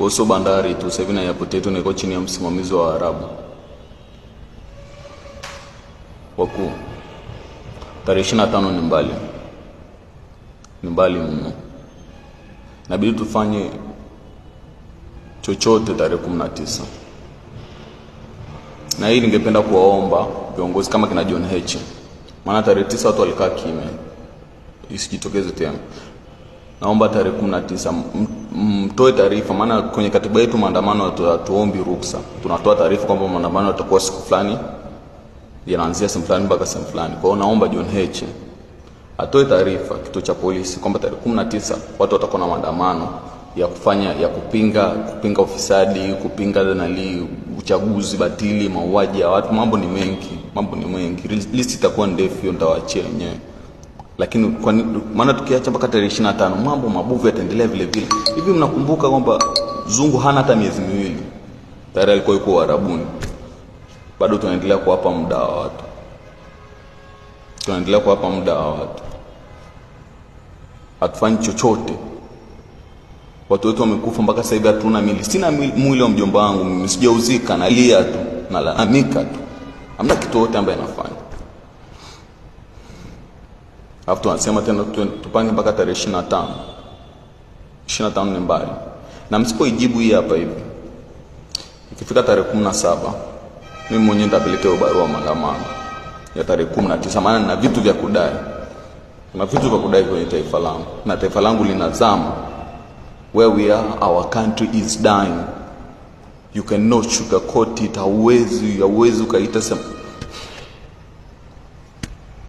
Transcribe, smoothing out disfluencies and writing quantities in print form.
Kuhusu bandari tu, sasa hivi na airport yetu niko chini ya msimamizi wa Waarabu. Wakuu, tarehe 25 ni mbali. Ni mbali mno. Inabidi tufanye chochote tarehe 19. Na hii ningependa kuwaomba viongozi kama kina John Heche. Maana tarehe 9 watu walikaa kimya. Isijitokeze tena. Naomba tarehe 19 mtoe taarifa, maana kwenye katiba yetu maandamano hatuombi ruksa. Tunatoa taarifa kwamba maandamano yatakuwa siku fulani, yanaanzia sehemu fulani mpaka sehemu fulani. Kwa hiyo naomba John Heche atoe taarifa kituo cha polisi kwamba tarehe 19 watu watakuwa na maandamano ya kufanya ya kupinga ufisadi, kupinga uchaguzi batili, mauaji ya watu. Mambo ni mengi. List itakuwa ndefu, hiyo nitawaachia wenyewe. Lakini maana tukiacha mpaka tarehe 25 mambo mabovu yataendelea vile vile. Hivi mnakumbuka kwamba Zungu hana hata miezi miwili tayari alikuwa yuko Uarabuni? Bado tunaendelea kuwapa muda wa watu. Hatufanyi chochote. Watu wetu wamekufa mpaka sasa hivi hatuna mili. Sina mwili wa mjomba wangu, mimi sijauzika, nalia tu, nalalamika tu. Hamna kitu yote ambaye anafanya. Alafu tunasema tena tupange mpaka tarehe 25. 25 ni mbali. Na msipoijibu hii hapa hivi, ikifika tarehe 17 mimi mwenyewe nitapelekea barua mahakamani ya tarehe 19, maana nina vitu vya kudai. Kuna vitu vya kudai kwenye taifa langu. Na taifa langu linazama. Where we are, our country is dying. You cannot sugarcoat it. Hauwezi ukaita